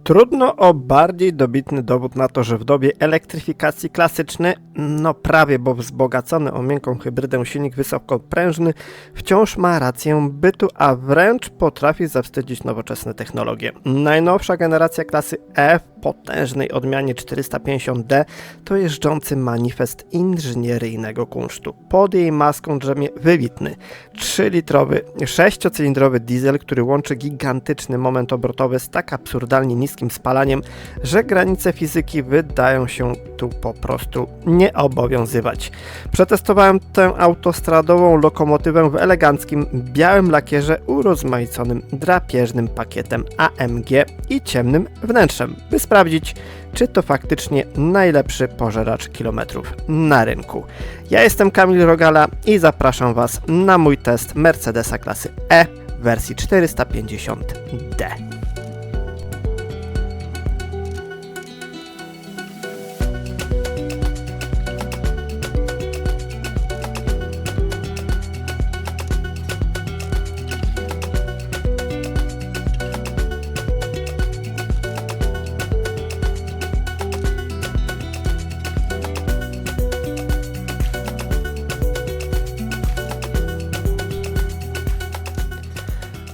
Trudno o bardziej dobitny dowód na to, że w dobie elektryfikacji klasyczny, no prawie, bo wzbogacony o miękką hybrydę silnik wysokoprężny wciąż ma rację bytu, a wręcz potrafi zawstydzić nowoczesne technologie. Najnowsza generacja klasy E w potężnej odmianie 450D to jeżdżący manifest inżynieryjnego kunsztu. Pod jej maską drzemie wybitny 3-litrowy, 6-cylindrowy diesel, który łączy gigantyczny moment obrotowy z tak absurdalnie niskim spalaniem, że granice fizyki wydają się tu po prostu nie obowiązywać. Przetestowałem tę autostradową lokomotywę w eleganckim, białym lakierze urozmaiconym drapieżnym pakietem AMG i ciemnym wnętrzem, by sprawdzić, czy to faktycznie najlepszy pożeracz kilometrów na rynku. Ja jestem Kamil Rogala i zapraszam Was na mój test Mercedesa klasy E w wersji 450D.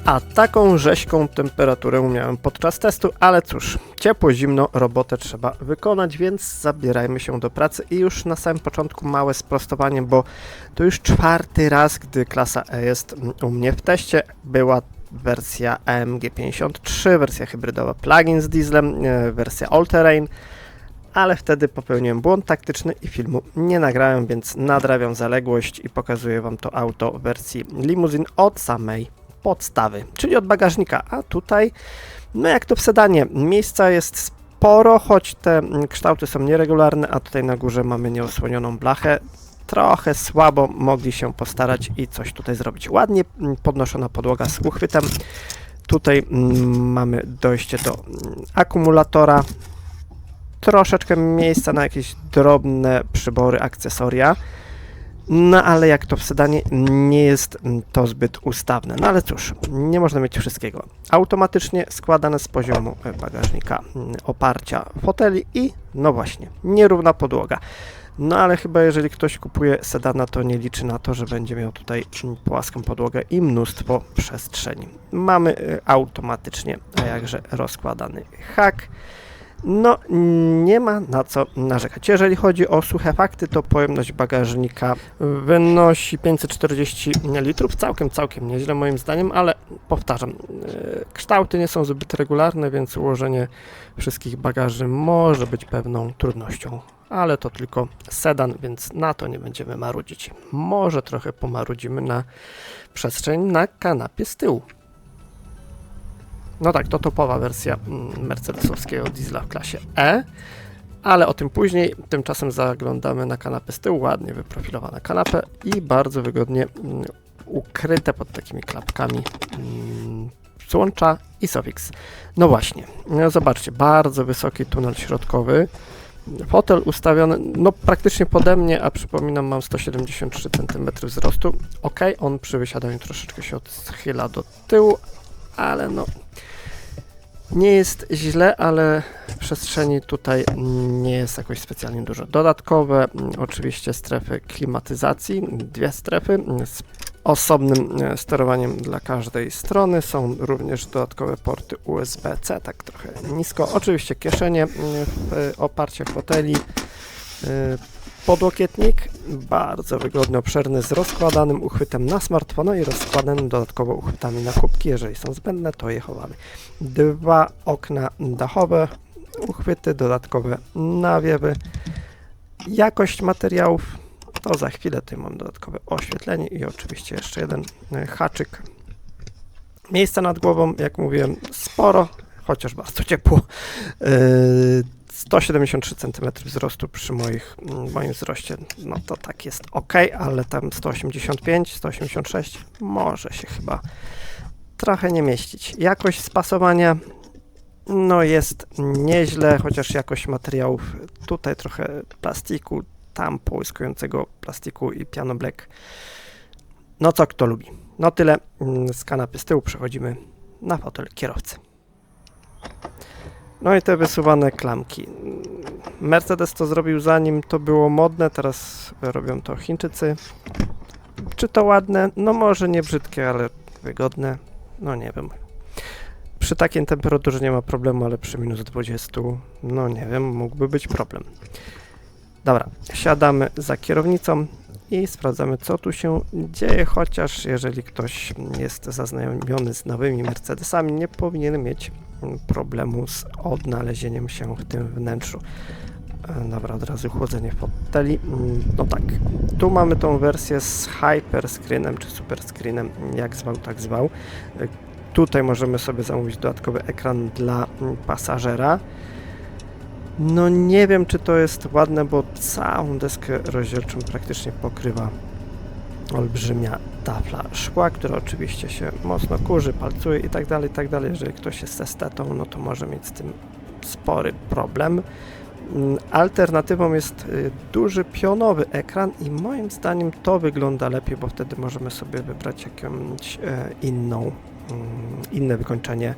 A taką rzeźką temperaturę miałem podczas testu, ale cóż, ciepło-zimno, robotę trzeba wykonać, więc zabierajmy się do pracy i już na samym początku małe sprostowanie, bo to już 4. raz, gdy klasa E jest u mnie w teście. Była wersja AMG 53, wersja hybrydowa plug-in z dieslem, wersja all-terrain, ale wtedy popełniłem błąd taktyczny i filmu nie nagrałem, więc nadrabiam zaległość i pokazuję Wam to auto w wersji limuzin od samej podstawy, czyli od bagażnika, a tutaj, no jak to w sedanie, miejsca jest sporo, choć te kształty są nieregularne, a tutaj na górze mamy nieosłonioną blachę. Trochę słabo mogli się postarać i coś tutaj zrobić. Ładnie podnoszona podłoga z uchwytem. Tutaj mamy dojście do akumulatora, troszeczkę miejsca na jakieś drobne przybory, akcesoria. No ale jak to w sedanie, nie jest to zbyt ustawne. No ale cóż, nie można mieć wszystkiego. Automatycznie składane z poziomu bagażnika oparcia foteli i no właśnie, nierówna podłoga. No ale chyba jeżeli ktoś kupuje sedana, to nie liczy na to, że będzie miał tutaj płaską podłogę i mnóstwo przestrzeni. Mamy automatycznie, a jakże rozkładany hak. No, nie ma na co narzekać. Jeżeli chodzi o suche fakty, to pojemność bagażnika wynosi 540 litrów. Całkiem nieźle moim zdaniem, ale powtarzam, kształty nie są zbyt regularne, więc ułożenie wszystkich bagaży może być pewną trudnością. Ale to tylko sedan, więc na to nie będziemy marudzić. Może trochę pomarudzimy na przestrzeń na kanapie z tyłu. No tak, to topowa wersja mercedesowskiego diesla w klasie E, ale o tym później. Tymczasem zaglądamy na kanapę z tyłu, ładnie wyprofilowana kanapę i bardzo wygodnie ukryte pod takimi klapkami złącza ISOFIX. No właśnie, zobaczcie, bardzo wysoki tunel środkowy, fotel ustawiony no praktycznie pode mnie, a przypominam, mam 173 cm wzrostu. Ok, on przy wysiadaniu troszeczkę się odchyla do tyłu, ale no nie jest źle, ale przestrzeni tutaj nie jest jakoś specjalnie dużo. Dodatkowe oczywiście strefy klimatyzacji, 2 strefy z osobnym sterowaniem dla każdej strony. Są również dodatkowe porty USB-C, tak trochę nisko. Oczywiście kieszenie w oparciach foteli, podłokietnik, bardzo wygodny, obszerny, z rozkładanym uchwytem na smartfona i rozkładanym dodatkowo uchwytami na kubki. Jeżeli są zbędne, to je chowamy. 2 okna dachowe, uchwyty, dodatkowe nawiewy. Jakość materiałów, to za chwilę. Tutaj mam dodatkowe oświetlenie i oczywiście jeszcze jeden haczyk. Miejsca nad głową, jak mówiłem, sporo, chociaż bardzo ciepło. 173 cm wzrostu przy moim wzroście, no to tak jest ok, ale tam 185, 186 może się chyba trochę nie mieścić. Jakość spasowania no jest nieźle, chociaż jakość materiałów, tutaj trochę plastiku, tam połyskującego plastiku i piano black. No co kto lubi. No tyle z kanapy z tyłu, przechodzimy na fotel kierowcy. No i te wysuwane klamki. Mercedes to zrobił zanim to było modne, teraz robią to Chińczycy. Czy to ładne? No może nie brzydkie, ale wygodne. No nie wiem. Przy takiej temperaturze nie ma problemu, ale przy minus 20, no nie wiem, mógłby być problem. Dobra, siadamy za kierownicą i sprawdzamy, co tu się dzieje, chociaż jeżeli ktoś jest zaznajomiony z nowymi Mercedesami, nie powinien mieć problemu z odnalezieniem się w tym wnętrzu. Dobra, od razu chłodzenie foteli. No tak, tu mamy tą wersję z hyperscreenem, czy superscreenem, jak zwał, tak zwał. Tutaj możemy sobie zamówić dodatkowy ekran dla pasażera. No nie wiem, czy to jest ładne, bo całą deskę rozdzielczą praktycznie pokrywa olbrzymia tafla szkła, która oczywiście się mocno kurzy, palcuje i tak dalej, i tak dalej. Jeżeli ktoś jest estetą, no to może mieć z tym spory problem. Alternatywą jest duży pionowy ekran i moim zdaniem to wygląda lepiej, bo wtedy możemy sobie wybrać jakąś inne wykończenie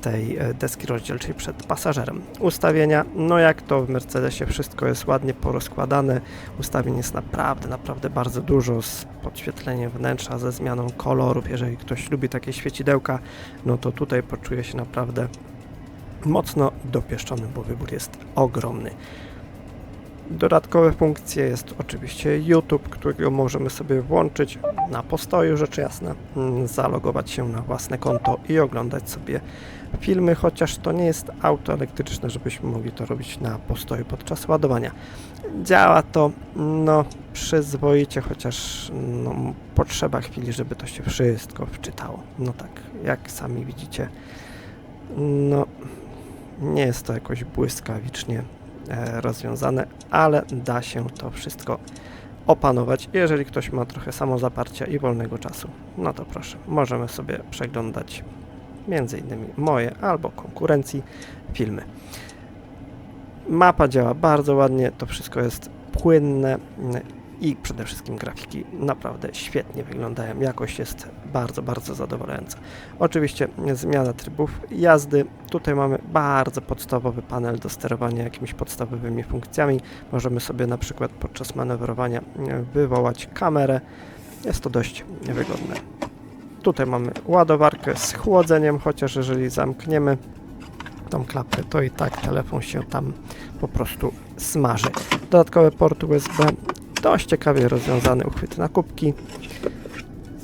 tej deski rozdzielczej przed pasażerem. Ustawienia, no jak to w Mercedesie wszystko jest ładnie porozkładane, ustawień jest naprawdę bardzo dużo z podświetleniem wnętrza, ze zmianą kolorów. Jeżeli ktoś lubi takie świecidełka, no to tutaj poczuje się naprawdę mocno dopieszczony, bo wybór jest ogromny. Dodatkowe funkcje jest oczywiście YouTube, którego możemy sobie włączyć na postoju, rzecz jasna, zalogować się na własne konto i oglądać sobie filmy, chociaż to nie jest auto elektryczne, żebyśmy mogli to robić na postoju podczas ładowania. Działa to no przyzwoicie, chociaż no, potrzeba chwili, żeby to się wszystko wczytało. No tak, jak sami widzicie, no nie jest to jakoś błyskawicznie rozwiązane, ale da się to wszystko opanować. Jeżeli ktoś ma trochę samozaparcia i wolnego czasu, no to proszę, możemy sobie przeglądać między innymi moje albo konkurencji filmy. Mapa działa bardzo ładnie, to wszystko jest płynne i przede wszystkim grafiki naprawdę świetnie wyglądają. Jakość jest bardzo zadowalająca. Oczywiście zmiana trybów jazdy. Tutaj mamy bardzo podstawowy panel do sterowania jakimiś podstawowymi funkcjami. Możemy sobie na przykład podczas manewrowania wywołać kamerę. Jest to dość wygodne. Tutaj mamy ładowarkę z chłodzeniem, chociaż jeżeli zamkniemy tą klapkę, to i tak telefon się tam po prostu smaży. Dodatkowe port USB, dość ciekawie rozwiązany uchwyt na kubki.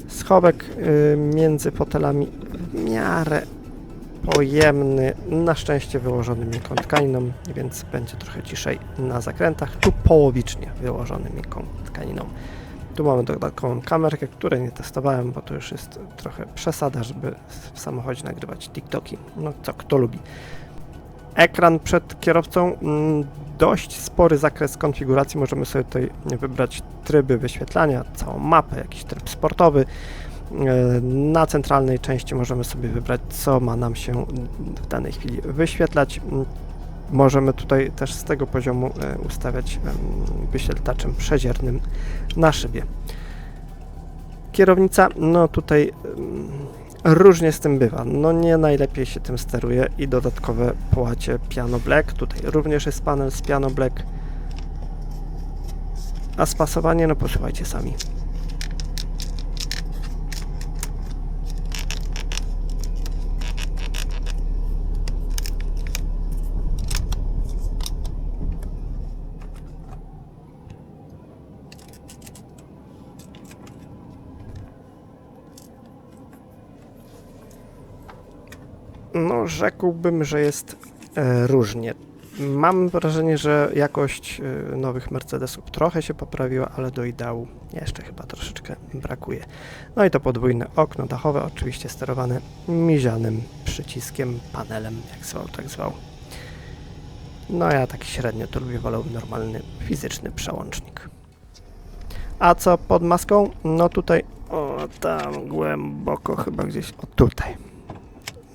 Schowek między fotelami w miarę pojemny, na szczęście wyłożony miękką tkaniną, więc będzie trochę ciszej na zakrętach, tu połowicznie wyłożony miękką tkaniną. Tu mamy dodatkową kamerkę, której nie testowałem, bo to już jest trochę przesada, żeby w samochodzie nagrywać TikToki. No co kto lubi. Ekran przed kierowcą, dość spory zakres konfiguracji. Możemy sobie tutaj wybrać tryby wyświetlania, całą mapę, jakiś tryb sportowy. Na centralnej części możemy sobie wybrać, co ma nam się w danej chwili wyświetlać. Możemy tutaj też z tego poziomu ustawiać wyświetlaczem przeziernym na szybie. Kierownica, no tutaj różnie z tym bywa, no nie najlepiej się tym steruje i dodatkowe połacie Piano Black. Tutaj również jest panel z Piano Black, a spasowanie, no posłuchajcie sami. No, rzekłbym, że jest różnie. Mam wrażenie, że jakość nowych Mercedesów trochę się poprawiła, ale do ideału jeszcze chyba troszeczkę brakuje. No i to podwójne okno dachowe, oczywiście sterowane mizjanym przyciskiem, panelem, jak zwał, tak zwał. No ja tak średnio to lubię, wolałbym normalny fizyczny przełącznik. A co pod maską? No tutaj, o tam głęboko chyba gdzieś, o tutaj.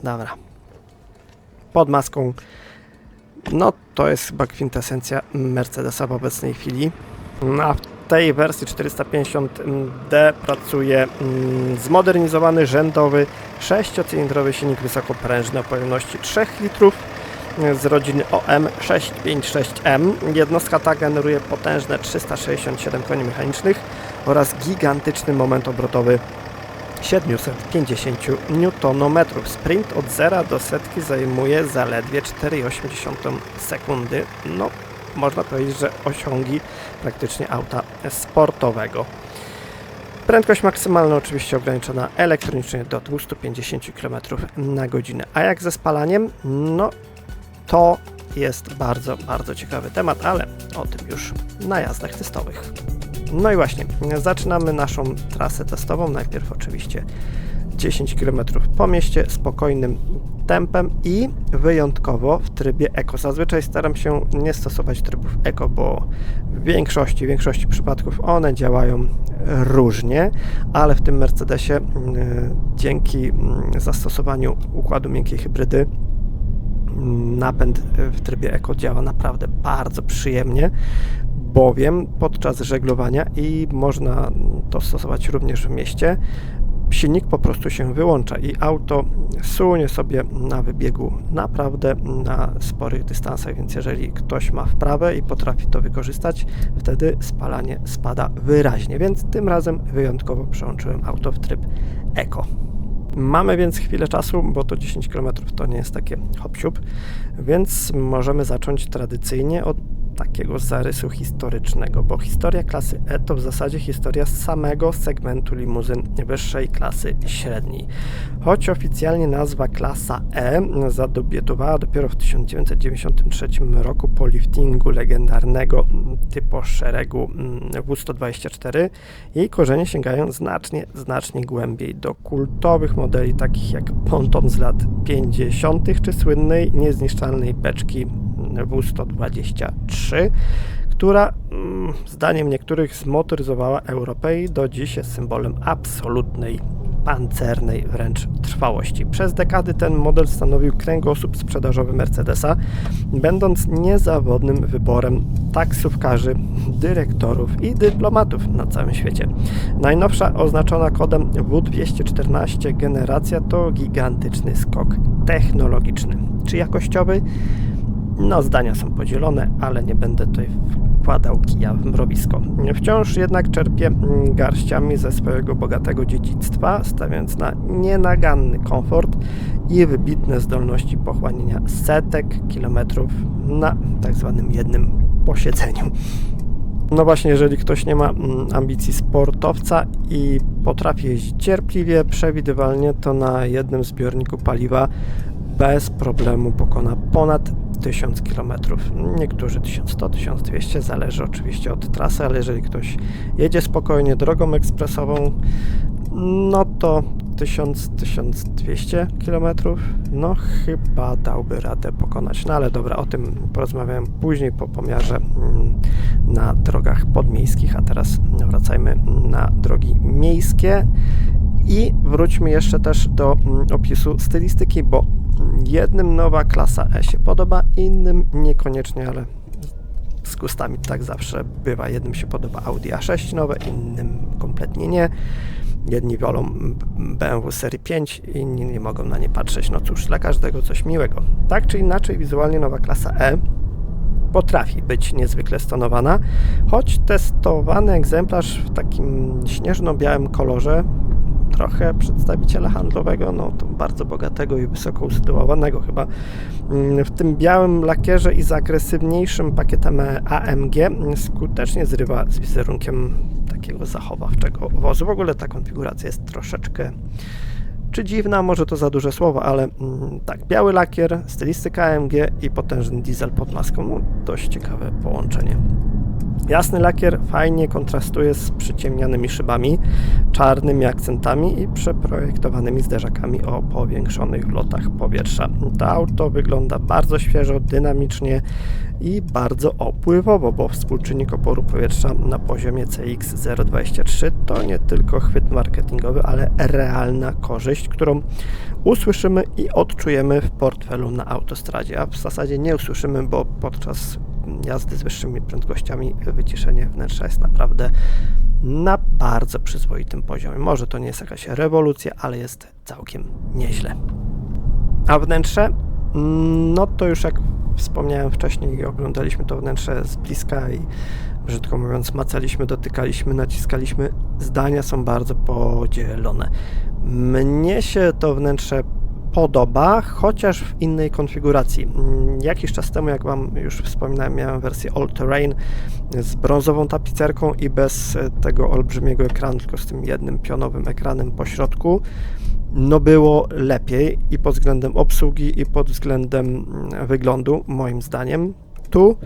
Dobra. Pod maską, no to jest chyba kwintesencja Mercedesa w obecnej chwili. A w tej wersji 450D pracuje zmodernizowany rzędowy 6-cylindrowy silnik wysokoprężny o pojemności 3 litrów z rodziny OM656M. Jednostka ta generuje potężne 367 koni mechanicznych oraz gigantyczny moment obrotowy 750 Nm. Sprint od 0 do setki zajmuje zaledwie 4,8 sekundy. No, można powiedzieć, że osiągi praktycznie auta sportowego. Prędkość maksymalna oczywiście ograniczona elektronicznie do 250 km na godzinę. A jak ze spalaniem? No, to jest bardzo, bardzo ciekawy temat, ale o tym już na jazdach testowych. No i właśnie, zaczynamy naszą trasę testową. Najpierw oczywiście 10 km po mieście spokojnym tempem i wyjątkowo w trybie Eco. Zazwyczaj staram się nie stosować trybów Eco, bo w większości przypadków one działają różnie, ale w tym Mercedesie dzięki zastosowaniu układu miękkiej hybrydy napęd w trybie Eco działa naprawdę bardzo przyjemnie, bowiem podczas żeglowania i można to stosować również w mieście, silnik po prostu się wyłącza i auto sunie sobie na wybiegu naprawdę na sporych dystansach, więc jeżeli ktoś ma wprawę i potrafi to wykorzystać, wtedy spalanie spada wyraźnie, więc tym razem wyjątkowo przełączyłem auto w tryb Eco. Mamy więc chwilę czasu, bo to 10 km to nie jest takie hop-siup, więc możemy zacząć tradycyjnie od takiego zarysu historycznego, bo historia klasy E to w zasadzie historia samego segmentu limuzyn wyższej klasy średniej. Choć oficjalnie nazwa klasa E zadebiutowała dopiero w 1993 roku po liftingu legendarnego typu szeregu W124, jej korzenie sięgają znacznie głębiej do kultowych modeli takich jak ponton z lat 50. czy słynnej niezniszczalnej beczki W123, która zdaniem niektórych zmotoryzowała Europę i do dziś jest symbolem absolutnej, pancernej wręcz trwałości. Przez dekady ten model stanowił kręgosłup sprzedażowy Mercedesa, będąc niezawodnym wyborem taksówkarzy, dyrektorów i dyplomatów na całym świecie. Najnowsza, oznaczona kodem W214 generacja to gigantyczny skok technologiczny. Czy jakościowy? No, zdania są podzielone, ale nie będę tutaj wkładał kija w mrowisko. Wciąż jednak czerpię garściami ze swojego bogatego dziedzictwa, stawiając na nienaganny komfort i wybitne zdolności pochłaniania setek kilometrów na tak zwanym jednym posiedzeniu. No właśnie, jeżeli ktoś nie ma ambicji sportowca i potrafi jeździć cierpliwie, przewidywalnie, to na jednym zbiorniku paliwa bez problemu pokona ponad 1000 km. Niektórzy 1100, 1200, zależy oczywiście od trasy, ale jeżeli ktoś jedzie spokojnie drogą ekspresową, no to 1000-1200 km, no chyba dałby radę pokonać. No ale dobra, o tym porozmawiałem później po pomiarze na drogach podmiejskich, a teraz wracajmy na drogi miejskie i wróćmy jeszcze też do opisu stylistyki, bo jednym nowa klasa E się podoba, innym niekoniecznie, ale z gustami tak zawsze bywa. Jednym się podoba Audi A6 nowe, innym kompletnie nie. Jedni wolą BMW serii 5, inni nie mogą na nie patrzeć. No cóż, dla każdego coś miłego. Tak czy inaczej, wizualnie nowa klasa E potrafi być niezwykle stonowana, choć testowany egzemplarz w takim śnieżno-białym kolorze, trochę przedstawiciela handlowego, no to bardzo bogatego i wysoko usytuowanego chyba. W tym białym lakierze i z agresywniejszym pakietem AMG skutecznie zrywa z wizerunkiem takiego zachowawczego wozu. W ogóle ta konfiguracja jest troszeczkę czy dziwna, może to za duże słowo, ale tak, biały lakier, stylistyka AMG i potężny diesel pod maską, no dość ciekawe połączenie. Jasny lakier fajnie kontrastuje z przyciemnianymi szybami, czarnymi akcentami i przeprojektowanymi zderzakami o powiększonych lotach powietrza. To auto wygląda bardzo świeżo, dynamicznie i bardzo opływowo, bo współczynnik oporu powietrza na poziomie CX023 to nie tylko chwyt marketingowy, ale realna korzyść, którą usłyszymy i odczujemy w portfelu na autostradzie, a w zasadzie nie usłyszymy, bo podczas jazdy z wyższymi prędkościami wyciszenie wnętrza jest naprawdę na bardzo przyzwoitym poziomie. Może to nie jest jakaś rewolucja, ale jest całkiem nieźle. A wnętrze? no to już jak wspomniałem wcześniej, oglądaliśmy to wnętrze z bliska i brzydko mówiąc macaliśmy, dotykaliśmy, naciskaliśmy. Zdania są bardzo podzielone. Mnie się to wnętrze podoba, chociaż w innej konfiguracji. Jakiś czas temu, jak Wam już wspominałem, miałem wersję All Terrain z brązową tapicerką i bez tego olbrzymiego ekranu, tylko z tym jednym pionowym ekranem po środku. No było lepiej i pod względem obsługi, i pod względem wyglądu, moim zdaniem. Tu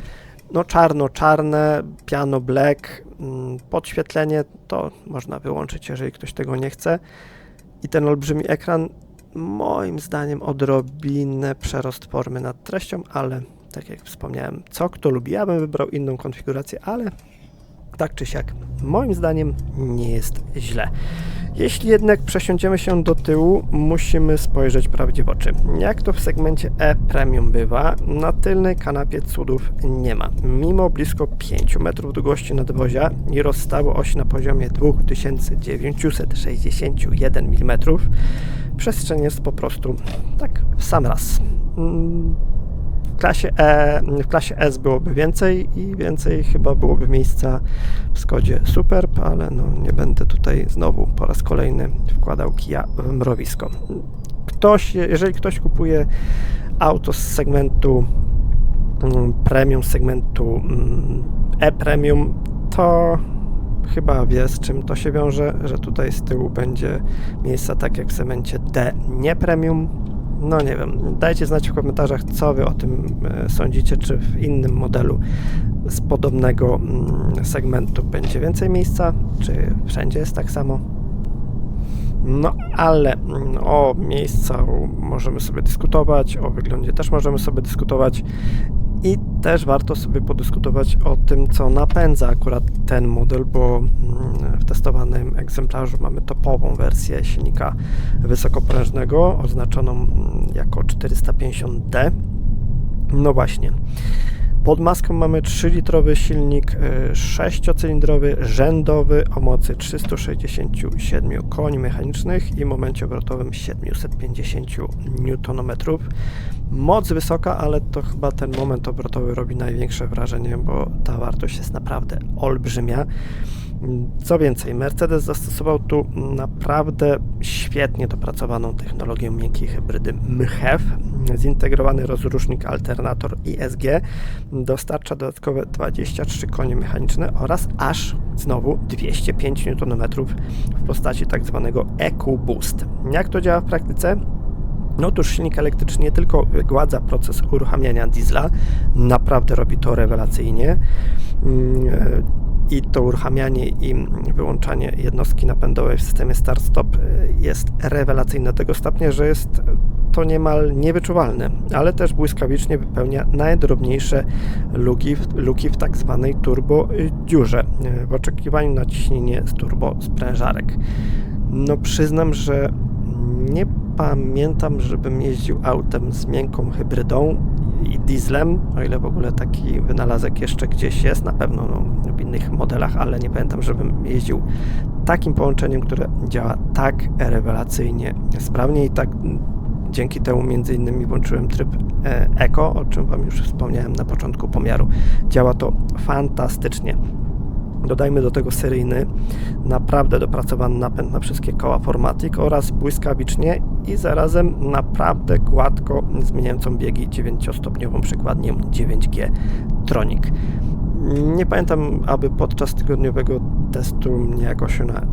no czarno-czarne, piano black, podświetlenie to można wyłączyć, jeżeli ktoś tego nie chce. I ten olbrzymi ekran, moim zdaniem, odrobinę przerost formy nad treścią, ale tak jak wspomniałem, co kto lubi. Ja bym wybrał inną konfigurację, ale tak czy siak, moim zdaniem nie jest źle. Jeśli jednak przesiądziemy się do tyłu, musimy spojrzeć prawdzie w oczy. Jak to w segmencie E-Premium bywa, na tylnej kanapie cudów nie ma. Mimo blisko 5 metrów długości nadwozia i rozstawu osi na poziomie 2961 mm, przestrzeń jest po prostu tak w sam raz. W klasie S byłoby więcej i więcej chyba byłoby miejsca w Skodzie Superb, ale no nie będę tutaj znowu po raz kolejny wkładał kija w mrowisko. Jeżeli ktoś kupuje auto z segmentu premium, z segmentu E-Premium, to chyba wie, z czym to się wiąże, że tutaj z tyłu będzie miejsca tak jak w segmencie D nie premium. No nie wiem, dajcie znać w komentarzach, co wy o tym sądzicie, czy w innym modelu z podobnego segmentu będzie więcej miejsca, czy wszędzie jest tak samo. No ale o miejscu możemy sobie dyskutować, o wyglądzie też możemy sobie dyskutować i też warto sobie podyskutować o tym, co napędza akurat ten model, bo w testowanym egzemplarzu mamy topową wersję silnika wysokoprężnego oznaczoną jako 450D. No właśnie. Pod maską mamy 3-litrowy silnik 6-cylindrowy, rzędowy o mocy 367 koni mechanicznych i momencie obrotowym 750 Nm. Moc wysoka, ale to chyba ten moment obrotowy robi największe wrażenie, bo ta wartość jest naprawdę olbrzymia. Co więcej, Mercedes zastosował tu naprawdę świetnie dopracowaną technologię miękkiej hybrydy MHEV. Zintegrowany rozrusznik alternator ISG dostarcza dodatkowe 23 konie mechaniczne oraz aż znowu 205 Nm w postaci tak zwanego EQ Boost. Jak to działa w praktyce? No otóż silnik elektryczny nie tylko wygładza proces uruchamiania diesla, naprawdę robi to rewelacyjnie. I to uruchamianie i wyłączanie jednostki napędowej w systemie start-stop jest rewelacyjne do tego stopnia, że jest to niemal niewyczuwalne, ale też błyskawicznie wypełnia najdrobniejsze luki w tak zwanej turbo dziurze w oczekiwaniu na ciśnienie z turbo sprężarek. No przyznam, że nie pamiętam, żebym jeździł autem z miękką hybrydą i dieslem, o ile w ogóle taki wynalazek jeszcze gdzieś jest, na pewno w innych modelach, ale nie pamiętam, żebym jeździł takim połączeniem, które działa tak rewelacyjnie sprawnie i tak dzięki temu między innymi włączyłem tryb Eco, o czym Wam już wspomniałem na początku pomiaru. Działa to fantastycznie. Dodajmy do tego seryjny, naprawdę dopracowany napęd na wszystkie koła Formatic oraz błyskawicznie i zarazem naprawdę gładko zmieniającą biegi 9-stopniową przykładnią 9G Tronic. Nie pamiętam, aby podczas tygodniowego testu mnie jakoś ona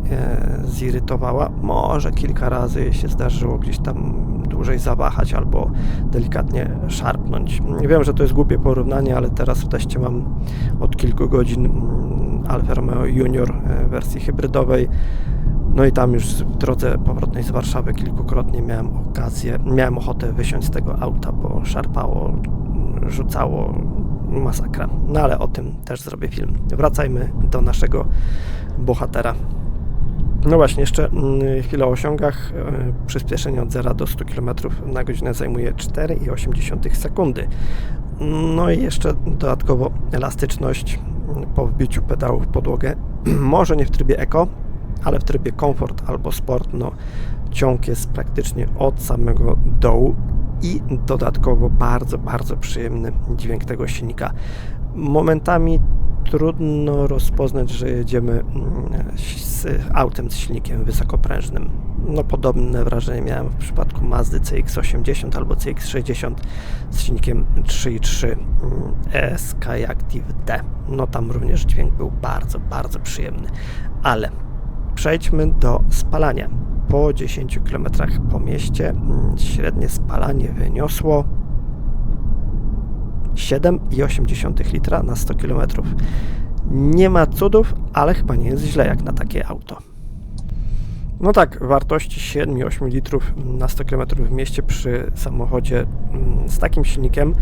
zirytowała. Może kilka razy się zdarzyło gdzieś tam dłużej zawahać albo delikatnie szarpnąć. Wiem, że to jest głupie porównanie, ale teraz w teście mam od kilku godzin Alfa Romeo Junior w wersji hybrydowej. No i tam już w drodze powrotnej z Warszawy kilkukrotnie miałem ochotę wysiąść z tego auta, bo szarpało, rzucało, masakra. No ale o tym też zrobię film. Wracajmy do naszego bohatera. No właśnie, jeszcze chwilę o osiągach. Przyspieszenie od 0 do 100 km na godzinę zajmuje 4,8 sekundy. No i jeszcze dodatkowo elastyczność po wbiciu pedału w podłogę. Może nie w trybie Eco, ale w trybie Comfort albo Sport, no ciąg jest praktycznie od samego dołu i dodatkowo bardzo, bardzo przyjemny dźwięk tego silnika. Momentami trudno rozpoznać, że jedziemy z autem z silnikiem wysokoprężnym. No, podobne wrażenie miałem w przypadku Mazdy CX-80 albo CX-60 z silnikiem 3.3 Skyactiv D. No tam również dźwięk był bardzo, bardzo przyjemny. Ale przejdźmy do spalania. Po 10 km po mieście średnie spalanie wyniosło 7,8 litra na 100 km. Nie ma cudów, ale chyba nie jest źle jak na takie auto. No tak, wartości 7,8 litrów na 100 km w mieście przy samochodzie z takim silnikiem,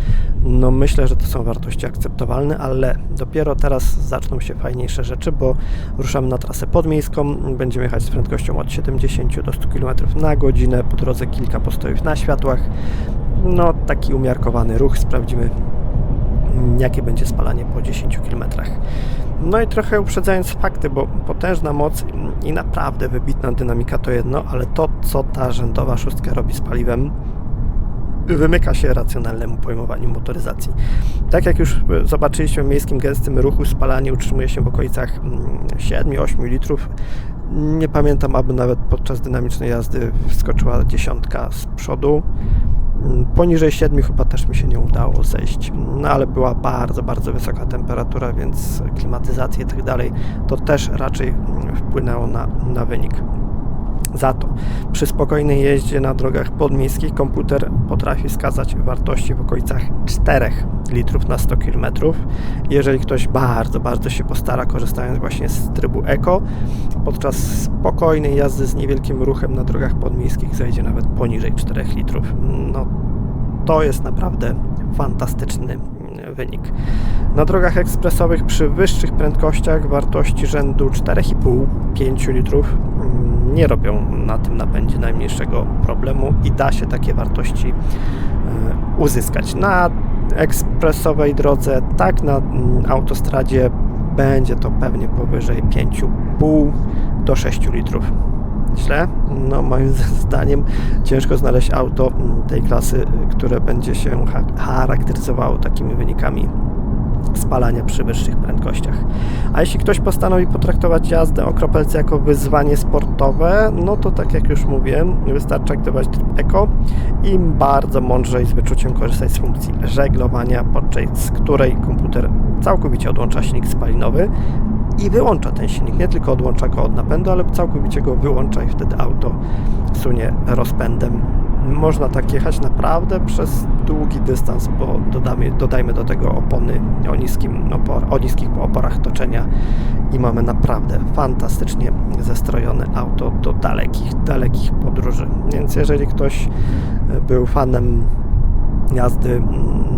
no myślę, że to są wartości akceptowalne, ale dopiero teraz zaczną się fajniejsze rzeczy, bo ruszamy na trasę podmiejską, będziemy jechać z prędkością od 70 do 100 km na godzinę, po drodze kilka postojów na światłach, no taki umiarkowany ruch, sprawdzimy jakie będzie spalanie po 10 km. No i trochę uprzedzając fakty, bo potężna moc i naprawdę wybitna dynamika to jedno, ale to, co ta rzędowa szóstka robi z paliwem, wymyka się racjonalnemu pojmowaniu motoryzacji. Tak jak już zobaczyliśmy w miejskim gęstym ruchu, spalanie utrzymuje się w okolicach 7-8 litrów. Nie pamiętam, aby nawet podczas dynamicznej jazdy wskoczyła dziesiątka z przodu. Poniżej 7 chyba też mi się nie udało zejść, no ale była bardzo, bardzo wysoka temperatura, więc klimatyzacja i tak dalej, to też raczej wpłynęło na wynik. Za to przy spokojnej jeździe na drogach podmiejskich komputer potrafi wskazać wartości w okolicach 4 litrów na 100 km. Jeżeli ktoś bardzo, bardzo się postara, korzystając właśnie z trybu Eco, podczas spokojnej jazdy z niewielkim ruchem na drogach podmiejskich zejdzie nawet poniżej 4 litrów. No, to jest naprawdę fantastyczny wynik. Na drogach ekspresowych przy wyższych prędkościach wartości rzędu 4,5-5 litrów nie robią na tym napędzie najmniejszego problemu i da się takie wartości uzyskać. Na ekspresowej drodze, tak na autostradzie będzie to pewnie powyżej 5,5 do 6 litrów. Źle? No moim zdaniem ciężko znaleźć auto tej klasy, które będzie się charakteryzowało takimi wynikami spalania przy wyższych prędkościach. A jeśli ktoś postanowi potraktować jazdę o kropelce jako wyzwanie sportowe, no to tak jak już mówiłem, wystarczy aktywować tryb Eco i bardzo mądrze i z wyczuciem korzystać z funkcji żeglowania, podczas której komputer całkowicie odłącza silnik spalinowy i wyłącza ten silnik. Nie tylko odłącza go od napędu, ale całkowicie go wyłącza i wtedy auto sunie rozpędem. Można tak jechać naprawdę przez długi dystans, bo dodajmy do tego opony o niskich oporach toczenia i mamy naprawdę fantastycznie zestrojone auto do dalekich podróży. Więc jeżeli ktoś był fanem jazdy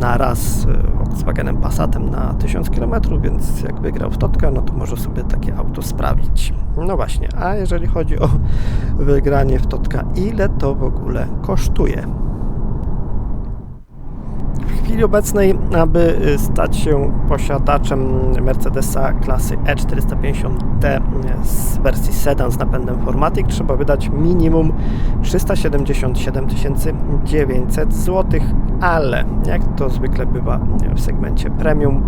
na raz Volkswagenem Passatem na 1000 km, więc jak wygrał w Totka, no to może sobie takie auto sprawdzić. No właśnie, a jeżeli chodzi o wygranie w Totka, ile to w ogóle kosztuje? W chwili obecnej, aby stać się posiadaczem Mercedesa klasy E450D z wersji sedan z napędem 4MATIC, trzeba wydać minimum 377 900 zł, ale jak to zwykle bywa w segmencie premium,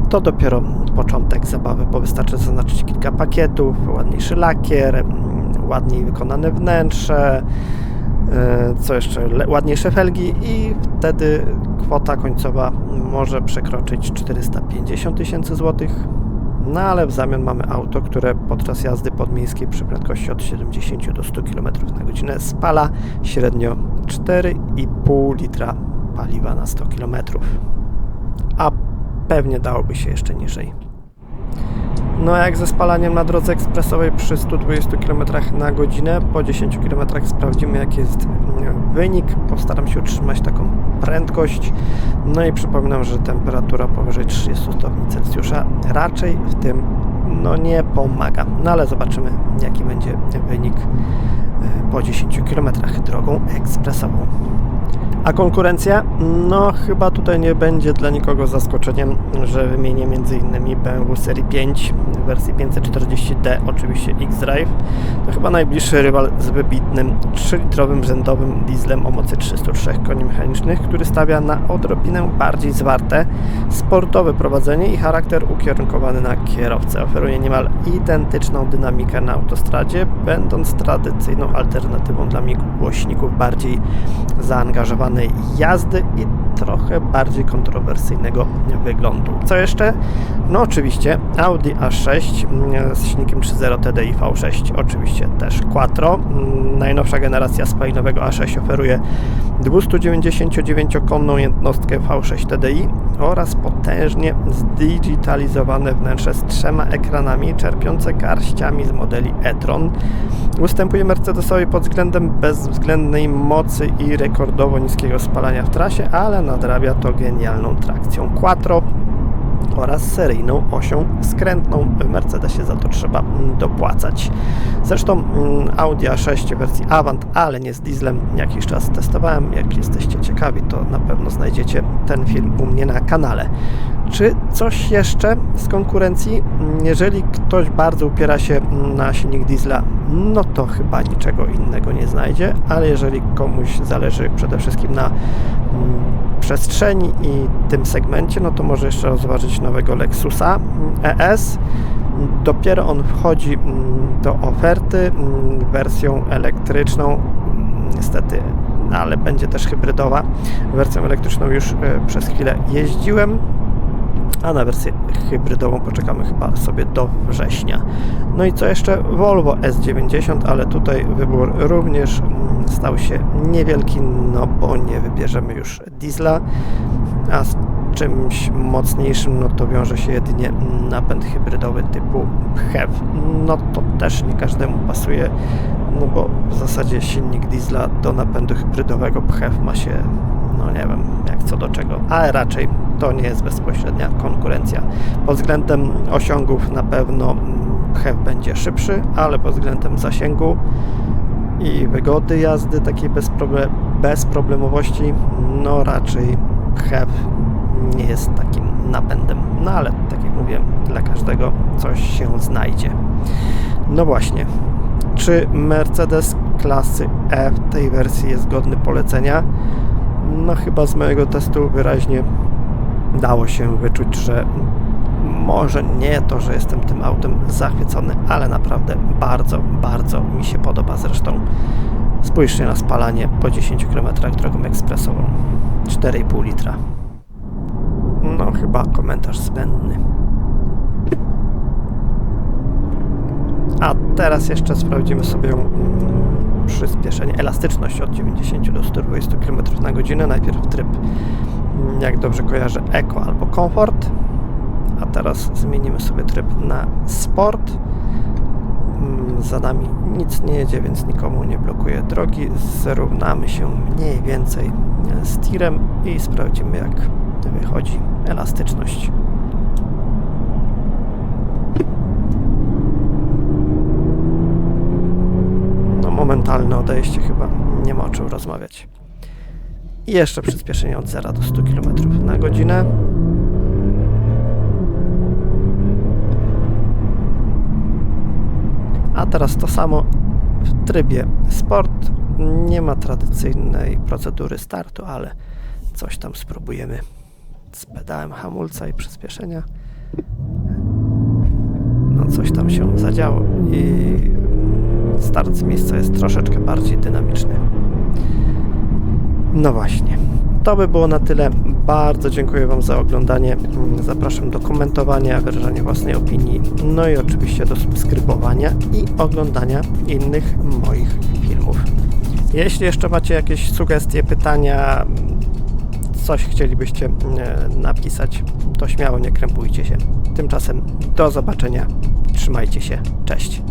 to dopiero początek zabawy, bo wystarczy zaznaczyć kilka pakietów, ładniejszy lakier, ładniej wykonane wnętrze, co jeszcze, ładniejsze felgi i wtedy kwota końcowa może przekroczyć 450 000 złotych. No ale w zamian mamy auto, które podczas jazdy podmiejskiej przy prędkości od 70 do 100 km na godzinę spala średnio 4,5 litra paliwa na 100 km. A pewnie dałoby się jeszcze niżej. No jak ze spalaniem na drodze ekspresowej przy 120 km na godzinę, po 10 km sprawdzimy jaki jest wynik, postaram się utrzymać taką prędkość, no i przypominam, że temperatura powyżej 30 stopni Celsjusza raczej w tym nie pomaga, no ale zobaczymy jaki będzie wynik po 10 km drogą ekspresową. A konkurencja? No chyba tutaj nie będzie dla nikogo zaskoczeniem, że wymienię m.in. BMW serii 5 w wersji 540D, oczywiście X-Drive. To chyba najbliższy rywal z wybitnym 3-litrowym rzędowym dieslem o mocy 303 koni mechanicznych, który stawia na odrobinę bardziej zwarte, sportowe prowadzenie i charakter ukierunkowany na kierowcę. Oferuje niemal identyczną dynamikę na autostradzie, będąc tradycyjną alternatywą dla miłośników bardziej zaangażowanych jazdy i trochę bardziej kontrowersyjnego wyglądu. Co jeszcze? No oczywiście Audi A6 z silnikiem 3.0 TDI V6, oczywiście też Quattro. Najnowsza generacja spalinowego A6 oferuje 299-konną jednostkę V6 TDI oraz potężnie zdigitalizowane wnętrze z 3 ekranami czerpiące garściami z modeli e-tron. Ustępuje Mercedesowi pod względem bezwzględnej mocy i rekordowo niskiego spalania w trasie, ale nadrabia to genialną trakcją Quattro oraz seryjną osią skrętną. W Mercedesie za to trzeba dopłacać. Zresztą Audi A6 w wersji Avant, ale nie z dieslem, jakiś czas testowałem. Jak jesteście ciekawi, to na pewno znajdziecie ten film u mnie na kanale. Czy coś jeszcze z konkurencji? Jeżeli ktoś bardzo upiera się na silnik diesla, no to chyba niczego innego nie znajdzie, ale jeżeli komuś zależy przede wszystkim na przestrzeni i tym segmencie, no to może jeszcze rozważyć nowego Lexusa ES. Dopiero on wchodzi do oferty wersją elektryczną, niestety, ale będzie też hybrydowa. Wersją elektryczną już przez chwilę jeździłem, a na wersję hybrydową poczekamy chyba sobie do września. No i co jeszcze? Volvo S90, ale tutaj wybór również stał się niewielki, no bo nie wybierzemy już diesla, a z czymś mocniejszym no to wiąże się jedynie napęd hybrydowy typu PHEV. No to też nie każdemu pasuje, no bo w zasadzie silnik diesla do napędu hybrydowego PHEV ma się, no nie wiem jak co do czego, ale raczej to nie jest bezpośrednia konkurencja. Pod względem osiągów na pewno PHEV będzie szybszy, ale pod względem zasięgu i wygody jazdy, takiej bezproblemowości, no raczej PHEV nie jest takim napędem. No ale tak jak mówiłem, dla każdego coś się znajdzie. No właśnie, czy Mercedes klasy E w tej wersji jest godny polecenia? No chyba z mojego testu wyraźnie dało się wyczuć, że może nie to, że jestem tym autem zachwycony, ale naprawdę bardzo, bardzo mi się podoba. Zresztą spójrzcie na spalanie po 10 km drogą ekspresową. 4,5 litra. No chyba komentarz zbędny. A teraz jeszcze sprawdzimy sobie przyspieszenie, elastyczność od 90 do 120 km na godzinę. Najpierw tryb, jak dobrze kojarzę, Eco albo Comfort, a teraz zmienimy sobie tryb na Sport. Za nami nic nie jedzie, więc nikomu nie blokuje drogi. Zrównamy się mniej więcej z tirem i sprawdzimy, jak wychodzi elastyczność. No momentalne odejście, chyba nie ma o czym rozmawiać. I jeszcze przyspieszenie od 0 do 100 km na godzinę. A teraz to samo w trybie Sport. Nie ma tradycyjnej procedury startu, ale coś tam spróbujemy z pedałem hamulca i przyspieszenia. No coś tam się zadziało i start z miejsca jest troszeczkę bardziej dynamiczny. No właśnie, to by było na tyle. Bardzo dziękuję Wam za oglądanie. Zapraszam do komentowania, wyrażania własnej opinii, no i oczywiście do subskrybowania i oglądania innych moich filmów. Jeśli jeszcze macie jakieś sugestie, pytania, coś chcielibyście napisać, to śmiało nie krępujcie się. Tymczasem do zobaczenia. Trzymajcie się. Cześć.